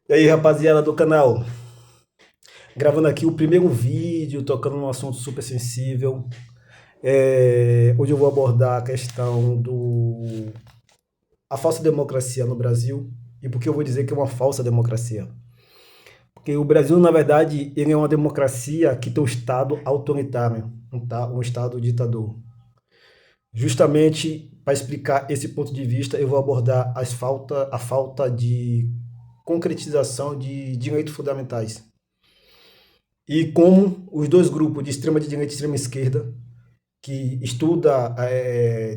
E aí, rapaziada do canal, gravando aqui o primeiro vídeo, tocando num assunto super sensível. Hoje eu vou abordar a questão a falsa democracia no Brasil. E por que eu vou dizer que é uma falsa democracia? Porque o Brasil, na verdade, ele é uma democracia que tem um Estado autoritário, um Estado ditador. Justamente para explicar esse ponto de vista, eu vou abordar a falta de concretização de direitos fundamentais. E como os dois grupos de extrema direita e extrema esquerda, que estuda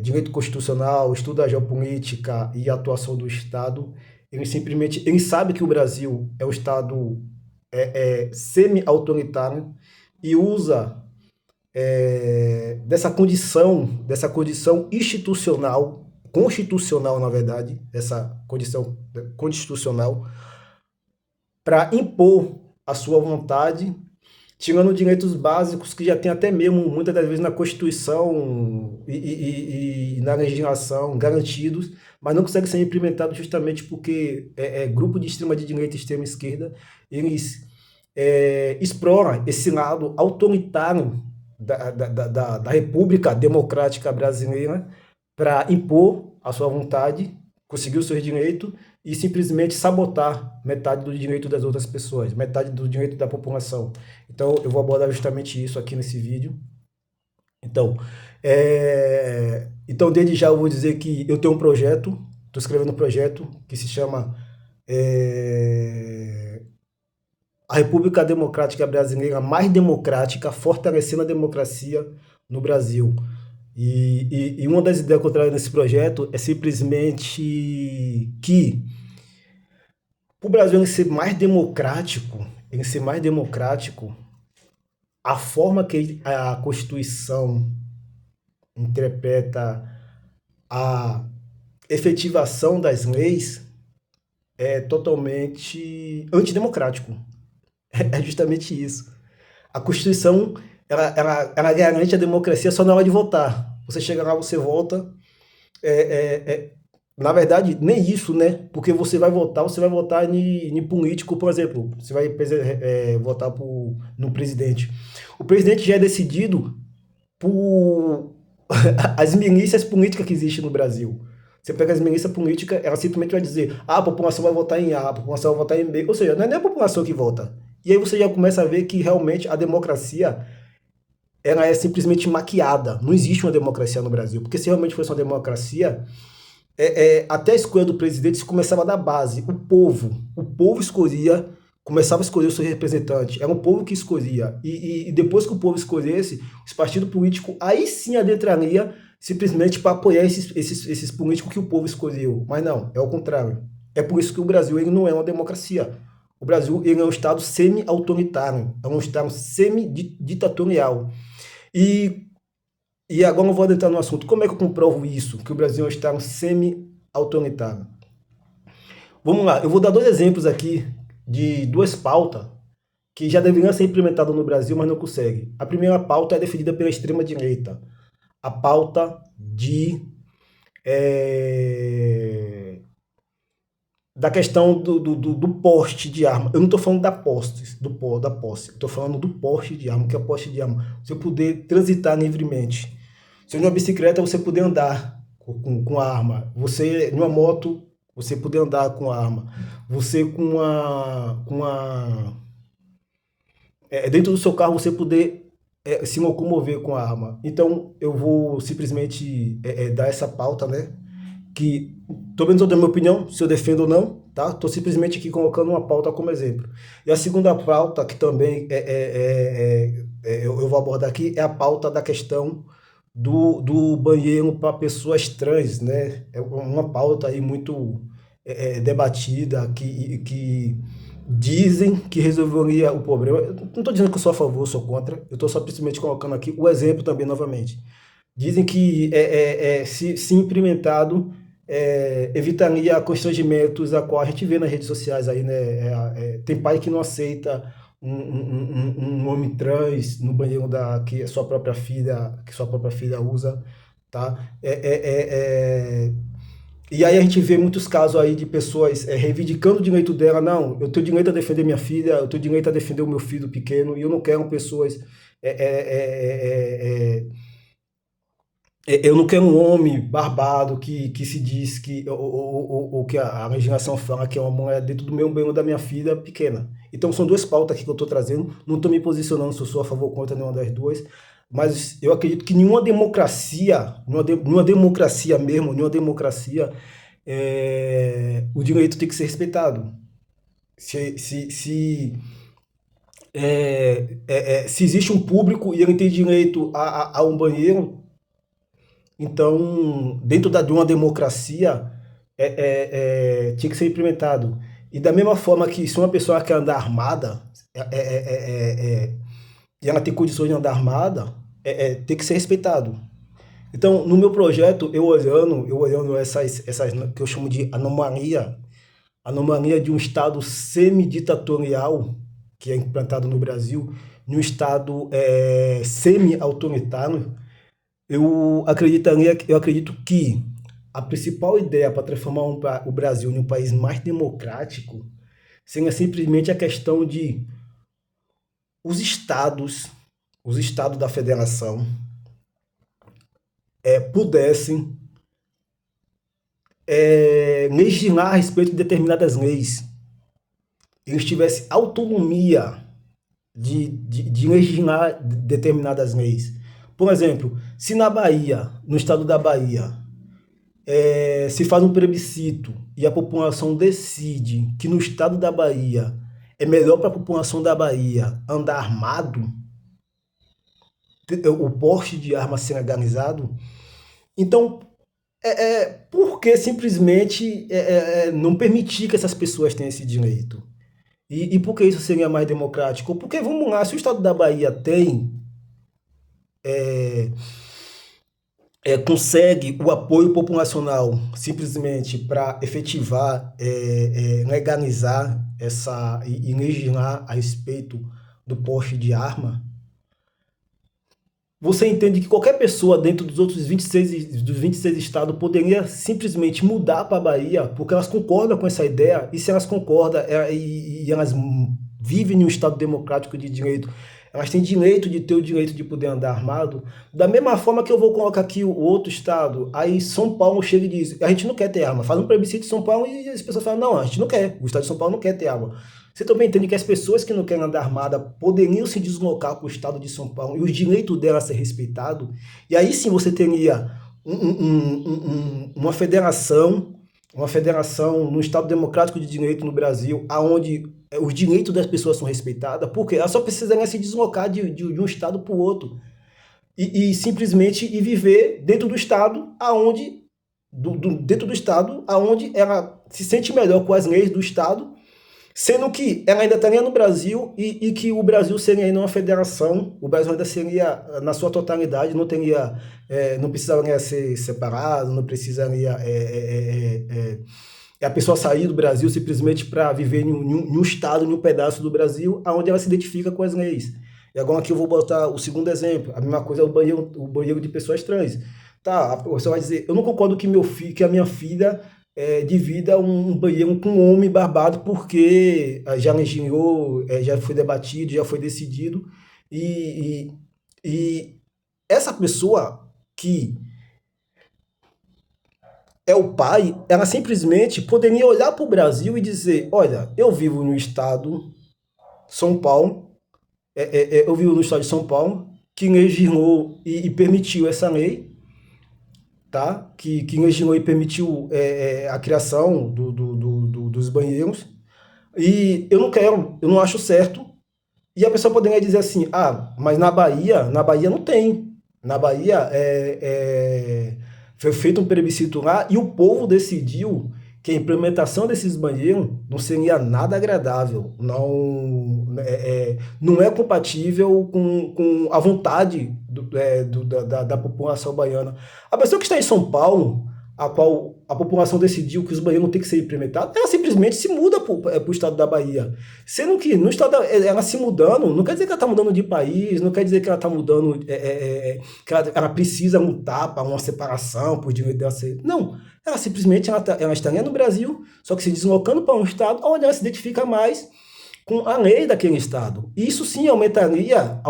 direito constitucional, estuda a geopolítica e a atuação do Estado, eles sabem que o Brasil é um Estado semi-autoritário e usa dessa condição institucional, constitucional na verdade, essa condição constitucional, para impor a sua vontade, tirando direitos básicos que já tem até mesmo, muitas das vezes, na Constituição e na legislação garantidos, mas não consegue ser implementado justamente porque grupo de extrema direita e extrema esquerda, eles exploram esse lado autoritário da República Democrática Brasileira para impor a sua vontade, conseguir os seus direitos e simplesmente sabotar metade do direito das outras pessoas, metade do direito da população. Então, eu vou abordar justamente isso aqui nesse vídeo. Então, desde já eu vou dizer que eu tenho um projeto, estou escrevendo um projeto que se chama A República Democrática Brasileira Mais Democrática, Fortalecendo a Democracia no Brasil. E uma das ideias que eu trago nesse projeto é simplesmente que o Brasil ser mais democrático, a forma que a Constituição interpreta a efetivação das leis é totalmente antidemocrático. É justamente isso. A Constituição, ela garante a democracia só na hora de votar. Você chega lá, você vota. É, é, é, Na verdade, nem isso, né? Porque você vai votar em político, por exemplo. Você vai votar no presidente. O presidente já é decidido por as milícias políticas que existem no Brasil. Você pega as milícias políticas, ela simplesmente vai dizer: a população vai votar em A, a população vai votar em B. Ou seja, não é nem a população que vota. E aí você já começa a ver que realmente a democracia ela é simplesmente maquiada. Não existe uma democracia no Brasil. Porque se realmente fosse uma democracia, até a escolha do presidente se começava da base. O povo escolhia, começava a escolher o seu representante. Era o povo que escolhia. E depois que o povo escolhesse, os partidos políticos aí sim adentraria simplesmente para apoiar esses políticos que o povo escolheu. Mas não, é o contrário. É por isso que o Brasil ele não é uma democracia. O Brasil ele é um Estado semi-autoritário, é um Estado semi-ditatorial. E e agora eu vou adentrar no assunto. Como é que eu comprovo isso? Que o Brasil está um semi-autoritário. Vamos lá, eu vou dar dois exemplos aqui de duas pautas que já deveriam ser implementadas no Brasil, mas não conseguem. A primeira pauta é defendida pela extrema-direita. A pauta da questão do porte de arma. Eu não estou falando da posse. Estou falando do porte de arma. O que é porte de arma? Você poder transitar livremente. Se numa bicicleta você poder andar com a arma, você numa moto você poder andar com a arma, você dentro do seu carro você poder se locomover com a arma. Então eu vou simplesmente dar essa pauta, né? Que tô vendo toda a minha opinião, se eu defendo ou não, tá? Tô simplesmente aqui colocando uma pauta como exemplo. E a segunda pauta que também eu vou abordar aqui é a pauta da questão do banheiro para pessoas trans, né? É uma pauta aí muito debatida, que dizem que resolveria o problema. Eu não estou dizendo que eu sou a favor, sou contra, eu estou só simplesmente colocando aqui o exemplo também novamente. Dizem que se implementado evitaria constrangimentos a qual a gente vê nas redes sociais aí, né? Tem pai que não aceita um homem trans no banheiro que sua própria filha usa, tá? E aí a gente vê muitos casos aí de pessoas reivindicando o direito dela. Não, eu tenho direito a defender minha filha, eu tenho direito a defender o meu filho pequeno, e eu não quero pessoas. é, é, é, é, eu não quero um homem barbado que se diz que, ou que a legislação fala que é uma mulher dentro do meu umbigo da minha filha pequena. Então são duas pautas aqui que eu estou trazendo. Não estou me posicionando se eu sou a favor ou contra nenhuma das duas. Mas eu acredito que nenhuma democracia, nenhuma democracia mesmo, nenhuma democracia, o direito tem que ser respeitado. Se existe um público e ele tem direito a um banheiro, então, dentro de uma democracia, tinha que ser implementado. E da mesma forma que se uma pessoa quer andar armada, e ela tem condições de andar armada, tem que ser respeitado. Então, no meu projeto, eu olhando essas que eu chamo de anomalia de um Estado semi-ditatorial, que é implantado no Brasil, em um Estado semi-autoritário, eu acredito que a principal ideia para transformar o Brasil em um país mais democrático seria simplesmente a questão de os estados, os estados da federação, pudessem legislar a respeito de determinadas leis. Eles tivessem autonomia de legislar determinadas leis. Por exemplo, se na Bahia, no estado da Bahia, se faz um plebiscito e a população decide que no estado da Bahia é melhor para a população da Bahia andar armado, o porte de arma ser legalizado, então por que simplesmente não permitir que essas pessoas tenham esse direito? E por que isso seria mais democrático? Porque, vamos lá, se o estado da Bahia consegue o apoio populacional simplesmente para efetivar, legalizar e legislar a respeito do porte de arma, você entende que qualquer pessoa dentro dos outros 26 estados poderia simplesmente mudar para a Bahia, porque elas concordam com essa ideia, e se elas concordam e elas vivem em um estado democrático de direito, elas têm direito de ter o direito de poder andar armado. Da mesma forma que eu vou colocar aqui o outro estado, aí São Paulo chega e diz, a gente não quer ter arma, faz um plebiscito em São Paulo e as pessoas falam, não, a gente não quer, o estado de São Paulo não quer ter arma. Você também entende que as pessoas que não querem andar armada poderiam se deslocar para o estado de São Paulo e os direitos delas ser respeitados? E aí sim você teria uma federação no Estado Democrático de Direito no Brasil, aonde os direitos das pessoas são respeitados, porque elas só precisariam se deslocar de um estado para o outro e simplesmente viver dentro do estado aonde dentro do estado aonde ela se sente melhor com as leis do estado, sendo que ela ainda estaria no Brasil e que o Brasil seria ainda uma federação, o Brasil ainda seria na sua totalidade, não teria, não precisaria ser separado, não precisaria a pessoa sair do Brasil simplesmente para viver em um estado, em um pedaço do Brasil, onde ela se identifica com as leis. E agora aqui eu vou botar o segundo exemplo, a mesma coisa é o banheiro de pessoas trans. Tá, você vai dizer, eu não concordo que a minha filha divida um banheiro com um homem barbado, porque já legislou, já foi debatido, já foi decidido, e, e essa pessoa que é o pai, ela simplesmente poderia olhar para o Brasil e dizer, olha, eu vivo no estado São Paulo, eu vivo no estado de São Paulo, que legislou e permitiu essa lei, tá? Que legislou e permitiu a criação dos banheiros, e eu não quero, eu não acho certo, e a pessoa poderia dizer assim, mas na Bahia não tem, na Bahia foi feito um plebiscito lá e o povo decidiu que a implementação desses banheiros não seria nada agradável, não é compatível com a vontade da população baiana. A pessoa que está em São Paulo, a qual a população decidiu que os banheiros não tem que ser implementados, ela simplesmente se muda para o estado da Bahia. Sendo que no estado ela se mudando, não quer dizer que ela está mudando de país, não quer dizer que ela está mudando, que ela precisa um tapa, uma separação por direito dela ser. Não, ela simplesmente ela estaria no Brasil, só que se deslocando para um estado onde ela se identifica mais com a lei daquele estado. Isso sim aumentaria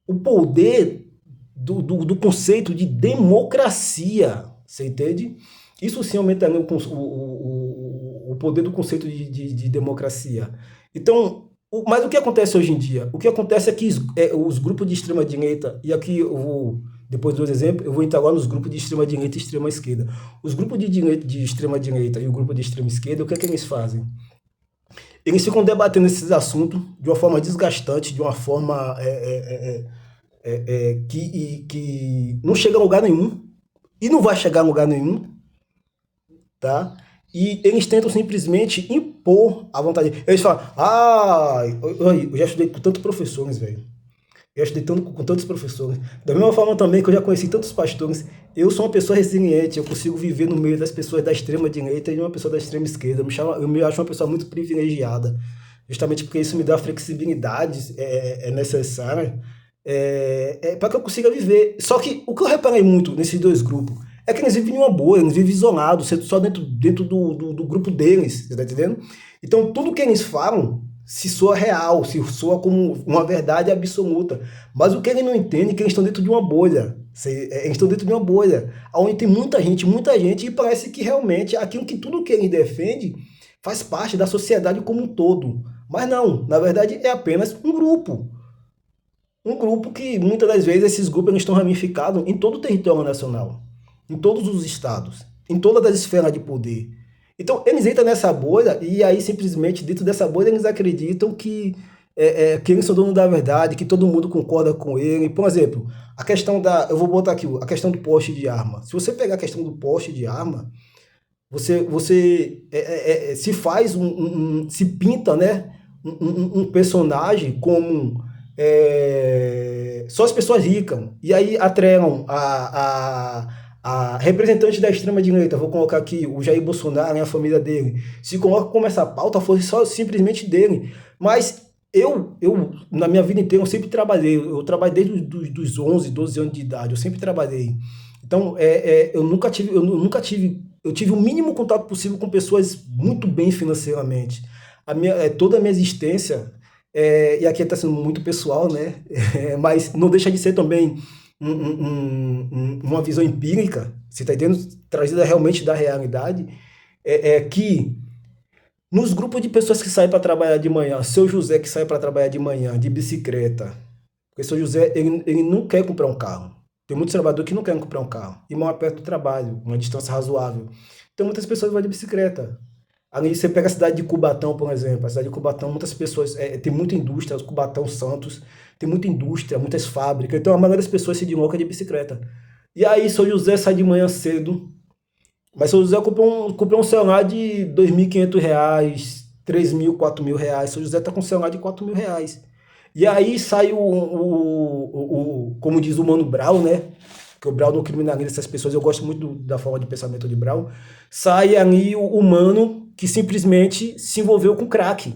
o poder do conceito de democracia, você entende? Isso sim aumentaria o poder do conceito de democracia. Então, mas o que acontece hoje em dia? O que acontece é que os grupos de extrema-direita, e aqui eu vou, depois dos exemplos, eu vou entrar agora nos grupos de extrema-direita e extrema-esquerda. Os grupos de extrema-direita e o grupo de extrema-esquerda, o que é que eles fazem? Eles ficam debatendo esses assuntos de uma forma desgastante, de uma forma que não chega a lugar nenhum, e não vai chegar a lugar nenhum, tá? E eles tentam simplesmente impor a vontade. Eles falam, eu já estudei com tantos professores, velho. Eu estudei com tantos professores. Da mesma forma também que eu já conheci tantos pastores, eu sou uma pessoa resiliente, eu consigo viver no meio das pessoas da extrema direita e de uma pessoa da extrema esquerda. Eu me acho uma pessoa muito privilegiada, justamente porque isso me dá flexibilidade necessária para que eu consiga viver. Só que o que eu reparei muito nesses dois grupos é que eles vivem em uma bolha, eles vivem isolados, só dentro do grupo deles, você tá entendendo? Então tudo que eles falam se soa real, se soa como uma verdade absoluta. Mas o que eles não entendem é que eles estão dentro de uma bolha. Eles estão dentro de uma bolha, onde tem muita gente, e parece que realmente tudo que eles defendem faz parte da sociedade como um todo. Mas não, na verdade é apenas um grupo. Um grupo que muitas das vezes esses grupos eles estão ramificados em todo o território nacional, em todos os estados, em todas as esferas de poder. Então, eles entram nessa bolha e aí simplesmente dentro dessa bolha eles acreditam que eles são donos da verdade, que todo mundo concorda com ele. Por exemplo, a questão eu vou botar aqui, a questão do poste de arma. Se você pegar a questão do poste de arma, você se faz se pinta, né, um personagem como só as pessoas ricas. E aí atrelam a representante da extrema-direita, vou colocar aqui o Jair Bolsonaro e a família dele, se coloca como essa pauta fosse só simplesmente dele. Mas eu na minha vida inteira, eu sempre trabalhei, eu trabalhei desde dos 11, 12 anos de idade, eu sempre trabalhei. Então, eu tive o mínimo contato possível com pessoas muito bem financeiramente. Toda a minha existência, e aqui está sendo muito pessoal, né? Mas não deixa de ser também uma visão empírica, você está entendendo? Trazida realmente da realidade, que nos grupos de pessoas que saem para trabalhar de manhã, seu José que sai para trabalhar de manhã de bicicleta, porque seu José ele não quer comprar um carro. Tem muitos trabalhadores que não querem comprar um carro e moram perto do trabalho, uma distância razoável. Então muitas pessoas vão de bicicleta. Ali você pega a cidade de Cubatão, por exemplo. A cidade de Cubatão, muitas pessoas, tem muita indústria, Cubatão, Santos, tem muita indústria, muitas fábricas. Então a maioria das pessoas se deslocam de bicicleta. E aí São José sai de manhã cedo, mas São José comprou um celular de R$ 2.500, R$ 3.000, R$ 4.000. São José está com um celular de R$ 4.000. E aí sai como diz o Mano Brown, né? Que o Brown não criminaliza essas pessoas, eu gosto muito da forma de pensamento de Brown. Sai ali o mano que simplesmente se envolveu com crack.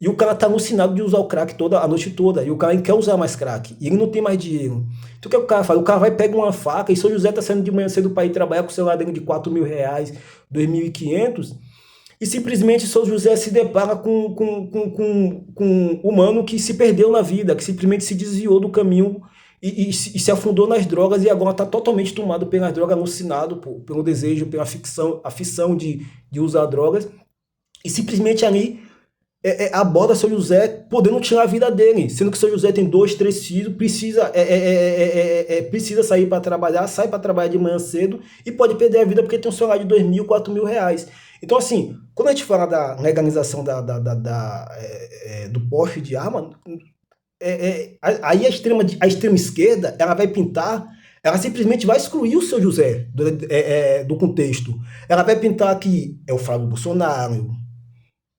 E o cara tá alucinado de usar o crack a noite toda. E o cara quer usar mais crack. E ele não tem mais dinheiro. Então o que o cara faz? O cara vai pegar uma faca e São José tá saindo de manhã cedo para ir trabalhar com o celular dele de R$ 4.000, R$ 2.500. E simplesmente São José se depara com um humano que se perdeu na vida, que simplesmente se desviou do caminho e se afundou nas drogas e agora está totalmente tomado pelas drogas, alucinado pelo desejo, pela afição de usar drogas. E simplesmente ali aborda São José podendo tirar a vida dele, sendo que São José tem 2, 3 filhos, precisa sair para trabalhar, sai para trabalhar de manhã cedo e pode perder a vida porque tem um salário de R$ 2.000, R$ 4.000. Então, assim, quando a gente fala da legalização do porte de arma, aí a extrema esquerda ela vai pintar, ela simplesmente vai excluir o Seu José do contexto. Ela vai pintar que é o Flávio Bolsonaro,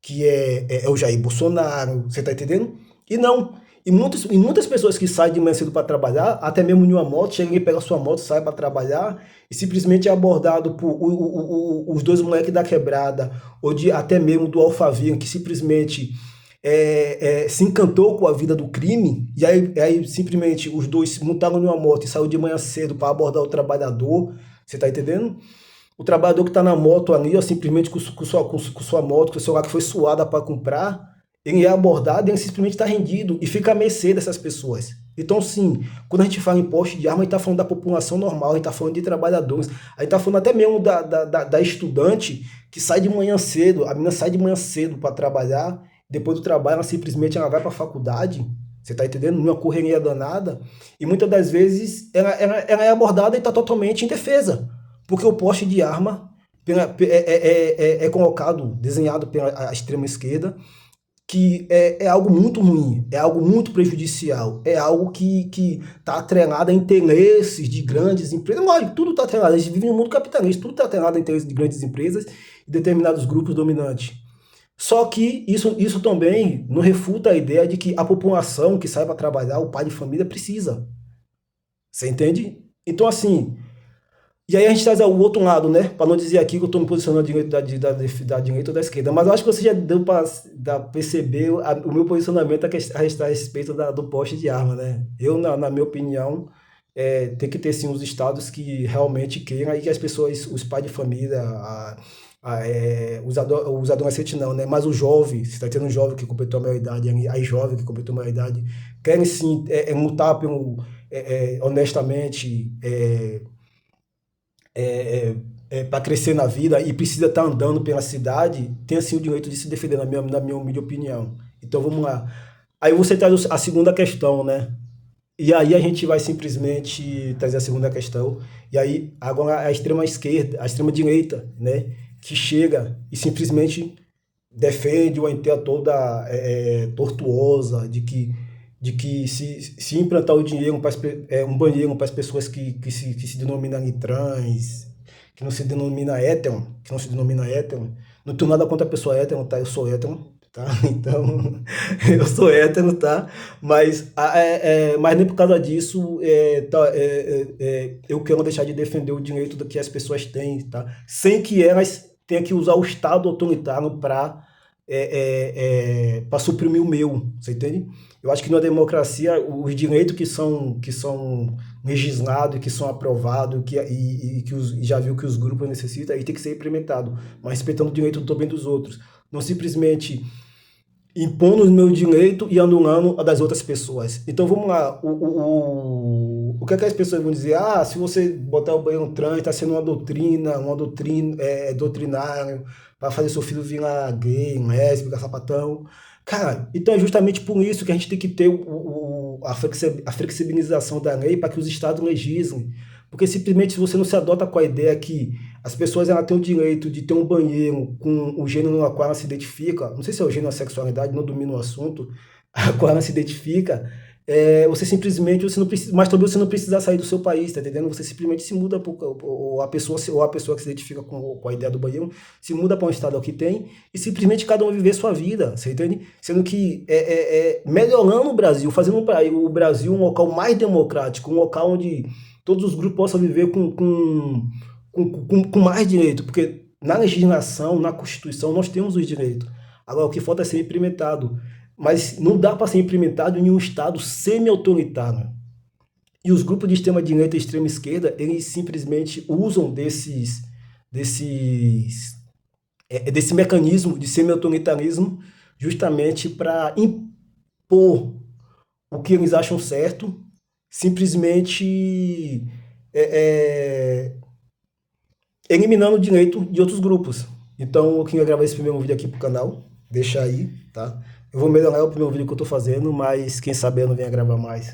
que é o Jair Bolsonaro, você tá entendendo? E não. E muitas pessoas que saem de manhã cedo para trabalhar, até mesmo em uma moto, chega e pega a sua moto, sai para trabalhar e simplesmente é abordado por os dois moleques da quebrada, ou de até mesmo do Alphaville, que simplesmente se encantou com a vida do crime, e aí simplesmente os dois se montaram em uma moto e saiu de manhã cedo para abordar o trabalhador, você tá entendendo? O trabalhador que está na moto ali, ó, simplesmente com sua moto, com o celular que foi suada para comprar, ele é abordado e ele simplesmente está rendido e fica à mercê dessas pessoas. Então, sim, quando a gente fala em poste de arma, a gente está falando da população normal, a gente está falando de trabalhadores, a gente está falando até mesmo da estudante que sai de manhã cedo, a menina sai de manhã cedo para trabalhar, depois do trabalho ela vai para a faculdade, você está entendendo? Numa correria danada, e muitas das vezes ela é abordada e está totalmente indefesa, porque o poste de arma é colocado, desenhado pela extrema esquerda, que é algo muito ruim, é algo muito prejudicial, é algo que está atrelado a interesses de grandes empresas. Lógico, tudo está atrelado, a gente vive em um mundo capitalista, tudo está atrelado a interesses de grandes empresas e determinados grupos dominantes. Só que isso também não refuta a ideia de que a população que sai para trabalhar, o pai de família, precisa. Você entende? Então, assim, e aí a gente traz o outro lado, né? Para não dizer aqui que eu estou me posicionando da direita ou da esquerda, mas eu acho que você já deu para perceber o meu posicionamento a respeito do poste de arma, né? Eu, na minha opinião, tem que ter sim os estados que realmente queiram e que as pessoas, os pais de família, os adolescentes não, né? Mas o jovem, se está tendo um jovem que completou a maioridade, aí jovem que completou a maioridade, querem sim lutar pelo, honestamente, para crescer na vida e precisa estar andando pela cidade, tem assim o direito de se defender, na minha humilde opinião. Então vamos lá. Aí você traz a segunda questão, né? E aí a gente vai simplesmente trazer a segunda questão. E aí agora a extrema esquerda, a extrema direita, né? Que chega e simplesmente defende uma ideia toda tortuosa de que se implantar o dinheiro um banheiro para as pessoas que se denominam trans, que não se denomina hétero, não tenho nada contra a pessoa hétero, tá? Eu sou hétero, tá? Então, eu sou hétero, tá? Mas nem por causa disso eu quero deixar de defender o direito que as pessoas têm, tá? Sem que elas tenham que usar o Estado autoritário para suprimir o meu, você entende? Eu acho que na democracia os direitos que são legislados, que são aprovados, e já viu que os grupos necessitam, aí tem que ser implementado, mas respeitando o direito também dos outros. Não simplesmente impondo o meu direito e anulando a das outras pessoas. Então vamos lá, o que é que as pessoas vão dizer? Ah, se você botar o banheiro trans, está sendo doutrinário para fazer seu filho virar gay, lésbica, sapatão. Cara, então é justamente por isso que a gente tem que ter a flexibilização da lei para que os estados legislem. Porque simplesmente se você não se adota com a ideia que as pessoas têm o direito de ter um banheiro com o gênero no qual ela se identifica, não sei se é o gênero ou a sexualidade, não domino o assunto, a qual ela se identifica, você não precisa, mas também você não precisa sair do seu país, tá entendendo? Você simplesmente se muda, ou a pessoa que se identifica com a ideia do banheiro, se muda para um estado que tem, e simplesmente cada um viver sua vida, você entende? Sendo que melhorando o Brasil, fazendo o Brasil um local mais democrático, um local onde todos os grupos possam viver com mais direito, porque na legislação, na Constituição, nós temos os direitos. Agora, o que falta é ser implementado. Mas não dá para ser implementado em um Estado semi-autoritário. E os grupos de extrema-direita e extrema-esquerda, eles simplesmente usam desse mecanismo de semi-autoritarismo justamente para impor o que eles acham certo, simplesmente eliminando o direito de outros grupos. Então, eu queria gravar esse primeiro vídeo aqui pro canal, deixa aí, tá? Eu vou melhorar o primeiro vídeo que eu tô fazendo, mas quem sabe eu não venha gravar mais.